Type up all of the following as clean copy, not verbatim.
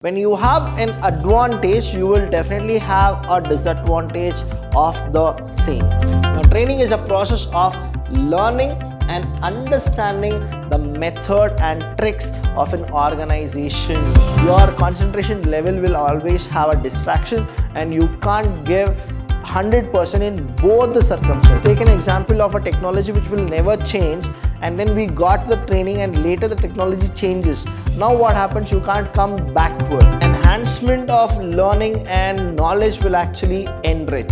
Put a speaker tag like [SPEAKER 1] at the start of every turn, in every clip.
[SPEAKER 1] When you have an advantage, you will definitely have a disadvantage of the same. Now, training is a process of learning and understanding the method and tricks of an organization. Your concentration level will always have a distraction and you can't give 100% in both the circumstances. Take an example of a technology which will never change, and then we got the training and later the technology changes. Now what happens? You can't come backward. Enhancement of learning and knowledge will actually enrich.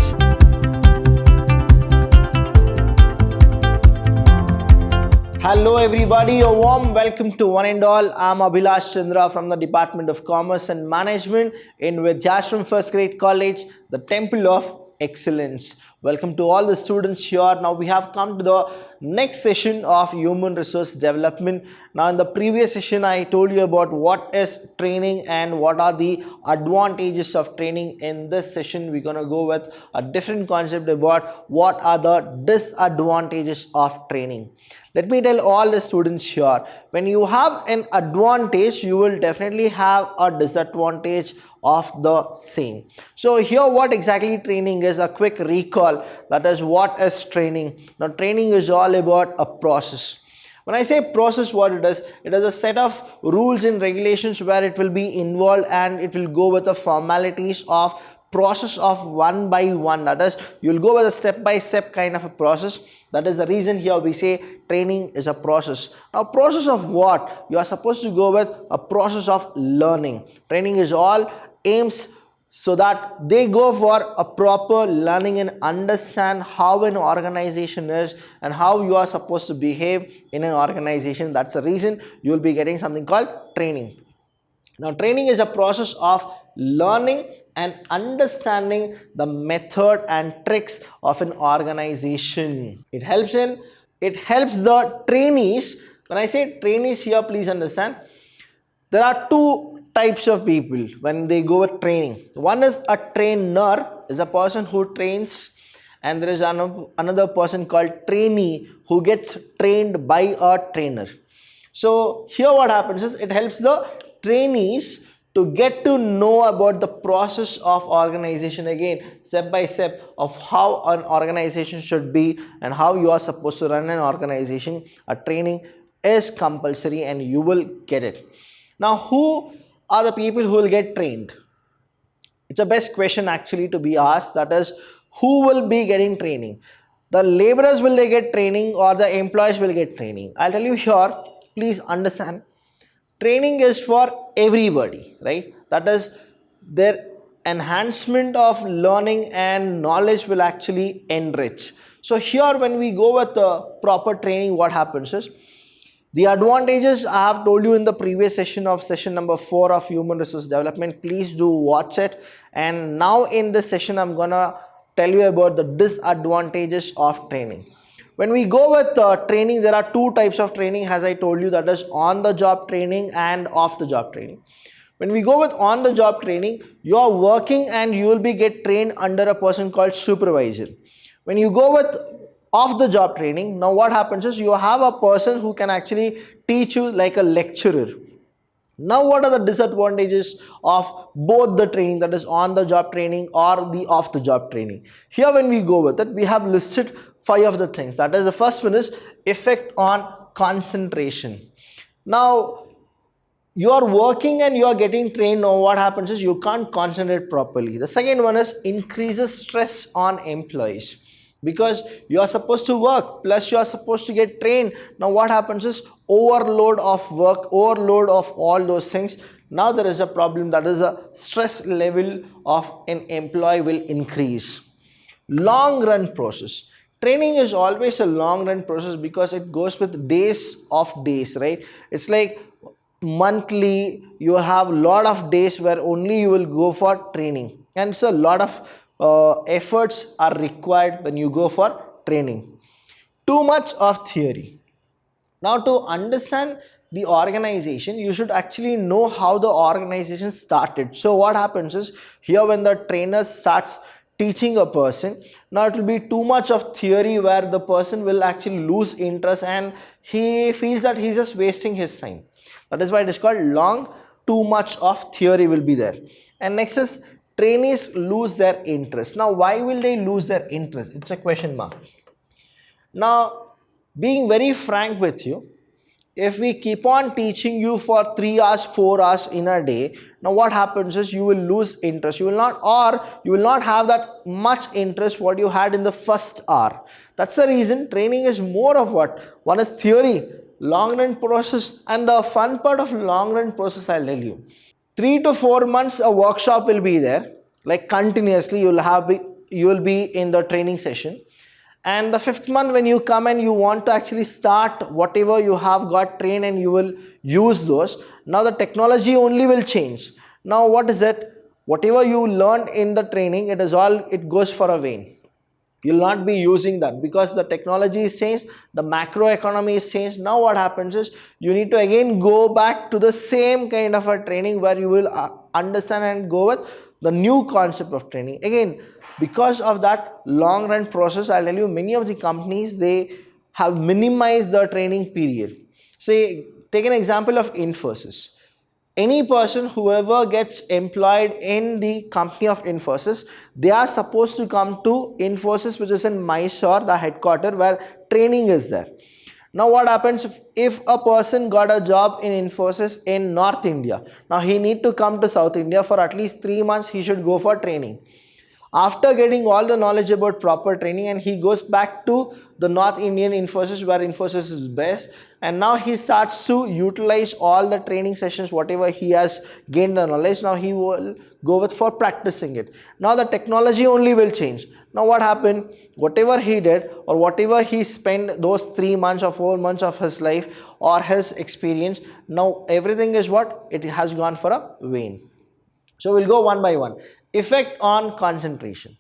[SPEAKER 1] Hello everybody, a warm welcome to one and all. I'm Abhilash Chandra from the Department of Commerce and Management in Vidyashram First Grade College, the Temple of Excellence. Welcome to all the students here. Now we have come to the next session of human resource development. Now in the previous session I told you about what is training and what are the advantages of training. In this session we're going to go with a different concept about what are the disadvantages of training. Let me tell all the students here, when you have an advantage, you will definitely have a disadvantage of the same. So here what exactly training is, a quick recall, that is what is training. Now training is all about a process. When I say process, what it is a set of rules and regulations where it will be involved and it will go with the formalities of process of one by one. That is, you will go with a step by step kind of a process. That is the reason here we say training is a process. Now process of what? You are supposed to go with a process of learning. Training is all aims so that they go for a proper learning and understand how an organization is and how you are supposed to behave in an organization. That's the reason you will be getting something called training. Now training is a process of learning and understanding the method and tricks of an organization. It helps the trainees. When I say trainees here, please understand there are two types of people when they go with training. One is a trainer, is a person who trains, and there is another person called trainee who gets trained by a trainer. So here what happens is it helps the trainees to get to know about the process of organization, again step by step of how an organization should be and how you are supposed to run an organization. A training is compulsory and you will get it. Now who are the people who will get trained? It's the best question actually to be asked, that is, who will be getting training? The laborers, will they get training, or the employees will get training? I'll tell you here, please understand, training is for everybody, right? That is, their enhancement of learning and knowledge will actually enrich. So here when we go with the proper training, what happens is, the advantages I have told you in the previous session of session number 4 of human resource development. Please do watch it. And now in this session I'm gonna tell you about the disadvantages of training. When we go with training, there are two types of training, as I told you, that is on the job training and off the job training. When we go with on the job training, you are working and you will be get trained under a person called supervisor. When you go with off the job training, now what happens is you have a person who can actually teach you like a lecturer. Now what are the disadvantages of both the training, that is on the job training or the off the job training? Here when we go with it, we have listed 5 of the things. That is, the first one is effect on concentration. Now you are working and you are getting trained. Now what happens is you can't concentrate properly. The second one is increases stress on employees, because you are supposed to work plus you are supposed to get trained. Now what happens is overload of work, overload of all those things. Now there is a problem, that is a stress level of an employee will increase. Long run process. Training is always a long run process because it goes with days of days, right? It's like monthly, you have a lot of days where only you will go for training, and so a lot of efforts are required when you go for training. Too much of theory. Now to understand the organization, you should actually know how the organization started. So what happens is here when the trainer starts teaching a person, now it will be too much of theory where the person will actually lose interest and he feels that he's just wasting his time. That is why it is called long too much of theory will be there. And next is trainees lose their interest. Now why will they lose their interest? It's a question mark. Now, being very frank with you, if we keep on teaching you for 3 hours 4 hours in a day, now what happens is you will lose interest. You will not have that much interest what you had in the first hour. That's the reason training is more of what? One is theory, long run process, and the fun part of long run process, I'll tell you. 3 to 4 months a workshop will be there, like continuously you will be in the training session. And the 5th month when you come and you want to actually start whatever you have got trained and you will use those, now the technology only will change. Now what is it? Whatever you learned in the training, it goes for a vain. You'll not be using that because the technology is changed, the macroeconomy is changed. Now what happens is you need to again go back to the same kind of a training where you will understand and go with the new concept of training. Again, because of that long run process, I'll tell you, many of the companies, they have minimized the training period. Say, take an example of Infosys. Any person whoever gets employed in the company of Infosys, they are supposed to come to Infosys, which is in Mysore, the headquarters, where training is there. Now what happens if a person got a job in Infosys in North India? Now he need to come to South India for at least 3 months. He should go for training. After getting all the knowledge about proper training, and he goes back to the North Indian Infosys where Infosys is best, and now he starts to utilize all the training sessions, whatever he has gained the knowledge. Now he will go with for practicing it. Now the technology only will change. Now what happened? Whatever he did or whatever he spent those 3 months or 4 months of his life or his experience, now everything is what? It has gone for a vain. So we'll go one by one. Effect on concentration.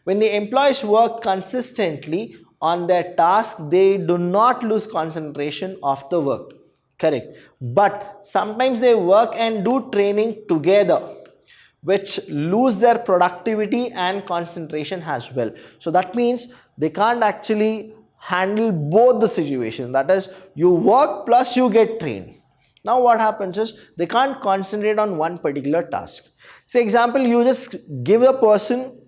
[SPEAKER 1] When the employees work consistently on their task, they do not lose concentration of the work. Correct. But sometimes they work and do training together, which lose their productivity and concentration as well. So that means they can't actually handle both the situation. That is, you work plus you get trained. Now what happens is they can't concentrate on one particular task. Say example, you just give a person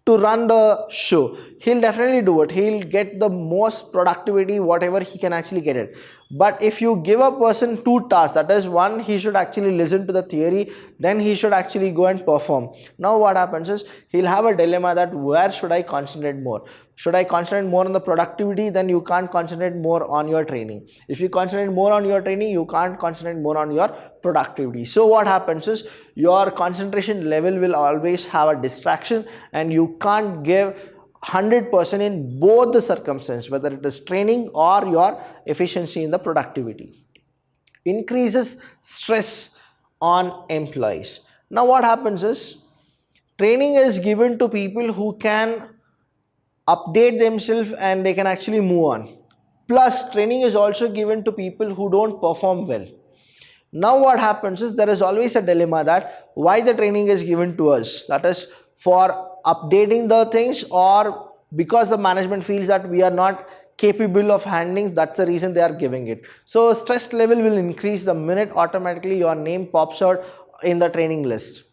[SPEAKER 1] to run the show. He'll definitely do it. He'll get the most productivity, whatever he can actually get it. But if you give a person 2 tasks, that is, one, he should actually listen to the theory, then he should actually go and perform. Now what happens is he'll have a dilemma that where should I concentrate more? Should I concentrate more on the productivity? Then you can't concentrate more on your training. If you concentrate more on your training, you can't concentrate more on your productivity. So what happens is your concentration level will always have a distraction and you can't give 100% in both the circumstances, whether it is training or your efficiency in the productivity. Increases stress on employees. Now what happens is training is given to people who can update themselves and they can actually move on. Plus training is also given to people who don't perform well. Now what happens is there is always a dilemma that why the training is given to us, that is for updating the things or because the management feels that we are not capable of handling, that's the reason they are giving it. So stress level will increase the minute automatically your name pops out in the training list.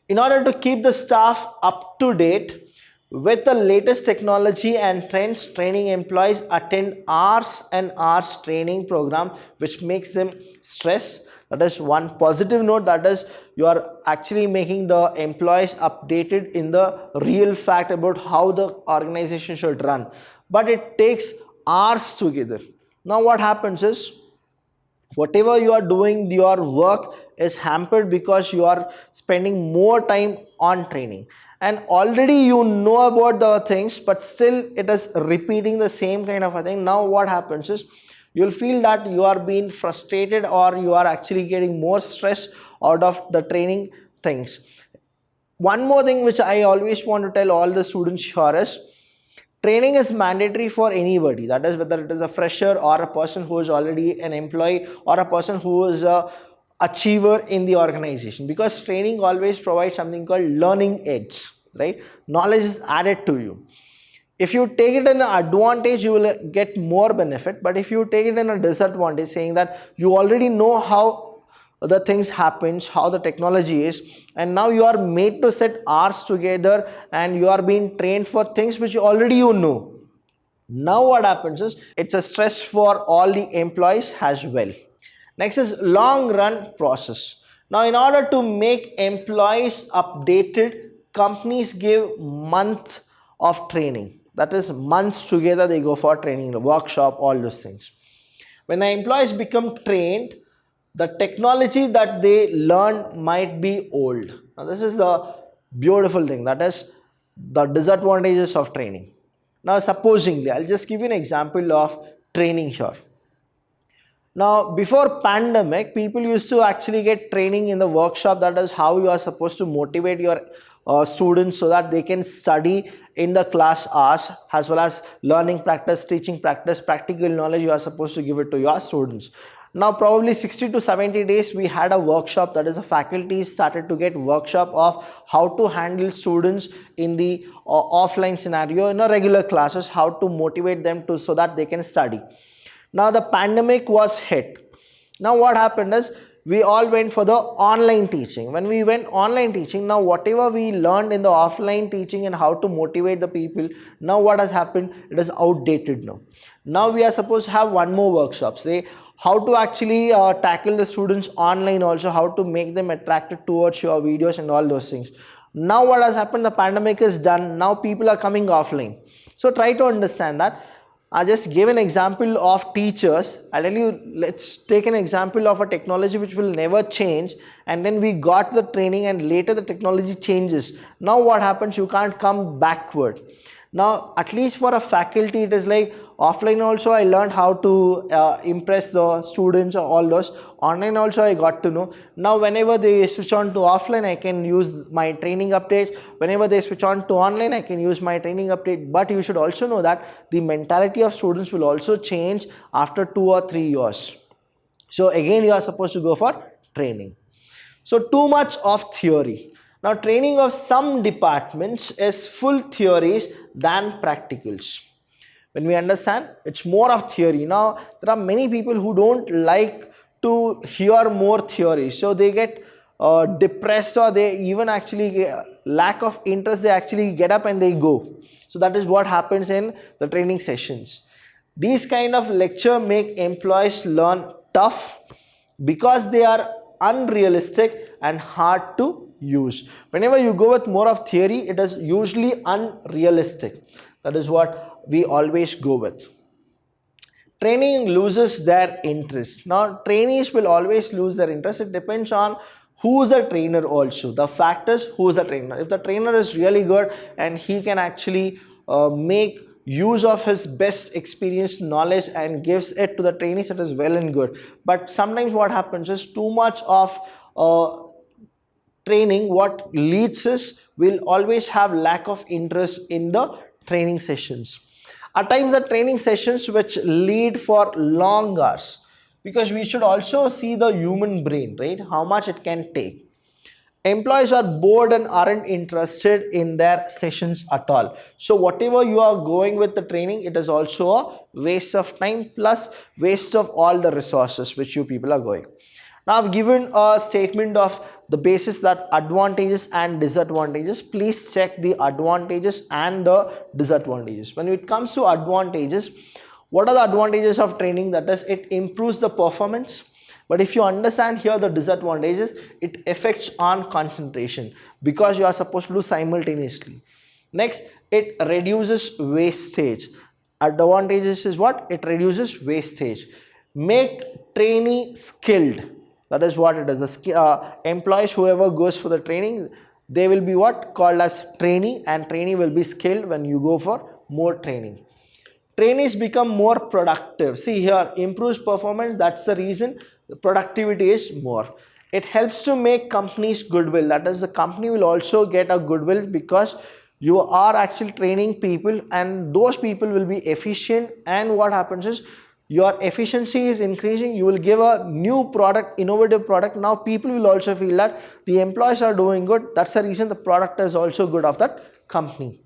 [SPEAKER 1] In order to keep the staff up to date with the latest technology and trends, training employees attend hours and hours training program, which makes them stress. That is one positive note, that is you are actually making the employees updated in the real fact about how the organization should run. But it takes hours together. Now what happens is whatever you are doing, your work is hampered because you are spending more time on training. And already you know about the things, but still it is repeating the same kind of a thing. Now what happens is you'll feel that you are being frustrated or you are actually getting more stress out of the training things. One more thing which I always want to tell all the students here is training is mandatory for anybody. That is whether it is a fresher or a person who is already an employee or a person who is a achiever in the organization, because training always provides something called learning edge, right? Knowledge is added to you. If you take it in an advantage, you will get more benefit. But if you take it in a disadvantage, saying that you already know how the things happens, how the technology is, and now you are made to set hours together and you are being trained for things which already you know. Now what happens is it's a stress for all the employees as well. Next is long run process. Now in order to make employees updated, companies give month of training. That is months together they go for training, the workshop, all those things. When the employees become trained, the technology that they learn might be old. Now this is the beautiful thing, that is the disadvantages of training. Now supposingly, I'll just give you an example of training here. Now before pandemic, people used to actually get training in the workshop, that is how you are supposed to motivate your students so that they can study in the class hours, as well as learning practice, teaching practice, practical knowledge you are supposed to give it to your students. Now probably 60 to 70 days we had a workshop, that is the faculty started to get workshop of how to handle students in the offline scenario in a regular classes, how to motivate them to so that they can study. Now the pandemic was hit. Now what happened is we all went for the online teaching. When we went online teaching, now whatever we learned in the offline teaching and how to motivate the people, now what has happened, it is outdated now. Now we are supposed to have one more workshop, say how to actually tackle the students online, also how to make them attracted towards your videos and all those things. Now what has happened, the pandemic is done, now people are coming offline. So try to understand that. I just gave an example of teachers. I'll tell you, let's take an example of a technology which will never change, and then we got the training and later the technology changes. Now what happens, you can't come backward. Now at least for a faculty it is like offline also I learned how to impress the students or all those. Online also I got to know. Now whenever they switch on to offline, I can use my training updates. Whenever they switch on to online, I can use my training update. But you should also know that the mentality of students will also change after 2 or 3 years. So again you are supposed to go for training. So too much of theory. Now training of some departments is full theories than practicals. When we understand, it's more of theory. Now there are many people who don't like to hear more theory, so they get depressed, or they even actually get lack of interest, they actually get up and they go. So that is what happens in the training sessions. These kind of lecture make employees learn tough because they are unrealistic and hard to use. Whenever you go with more of theory, it is usually unrealistic. That is what we always go with. Training loses their interest. Now trainees will always lose their interest. It depends on who's the trainer also. The fact is, who's the trainer. If the trainer is really good and he can actually make use of his best experience, knowledge, and gives it to the trainees, it is well and good. But sometimes what happens is too much of training, what leads is will always have lack of interest in the training sessions. At times the training sessions which lead for long hours, because we should also see the human brain, right, how much it can take. Employees are bored and aren't interested in their sessions at all. So whatever you are going with the training, it is also a waste of time plus waste of all the resources which you people are going. Now I've given a statement of the basis that advantages and disadvantages. Please check the advantages and the disadvantages. When it comes to advantages, what are the advantages of training? That is, it improves the performance. But if you understand here the disadvantages, it affects on concentration because you are supposed to do simultaneously. Next, it reduces wastage. Advantages is what? It reduces wastage. Make trainee skilled. That is what it is. The employees, whoever goes for the training, they will be what? Called as trainee, and trainee will be skilled when you go for more training. Trainees become more productive. See here, improves performance. That's the reason the productivity is more. It helps to make companies goodwill. That is, the company will also get a goodwill because you are actually training people, and those people will be efficient. And what happens is, your efficiency is increasing, you will give a new product, innovative product. Now people will also feel that the employees are doing good. That's the reason the product is also good of that company.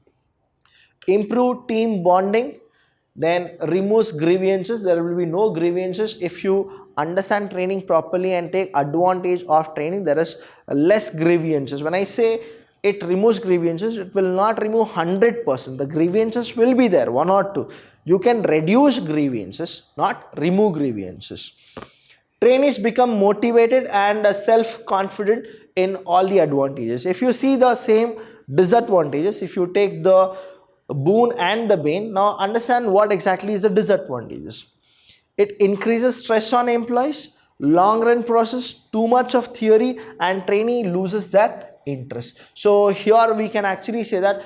[SPEAKER 1] Improve team bonding, then removes grievances. There will be no grievances if you understand training properly and take advantage of training, there is less grievances. When I say it removes grievances, it will not remove 100%. The grievances will be there, one or two. You can reduce grievances, not remove grievances. Trainees become motivated and self-confident in all the advantages. If you see the same disadvantages, if you take the boon and the bane, now understand what exactly is the disadvantages. It increases stress on employees, long run process, too much of theory, and trainee loses their interest. So here we can actually say that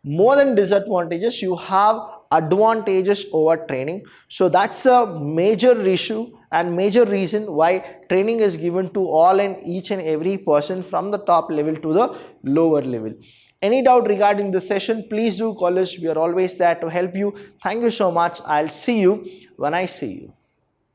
[SPEAKER 1] more than disadvantages, you have advantages over training. So that's a major issue and major reason why training is given to all and each and every person from the top level to the lower level. Any doubt regarding this session, please do call us. We are always there to help you. Thank you so much. I'll see you when I see you.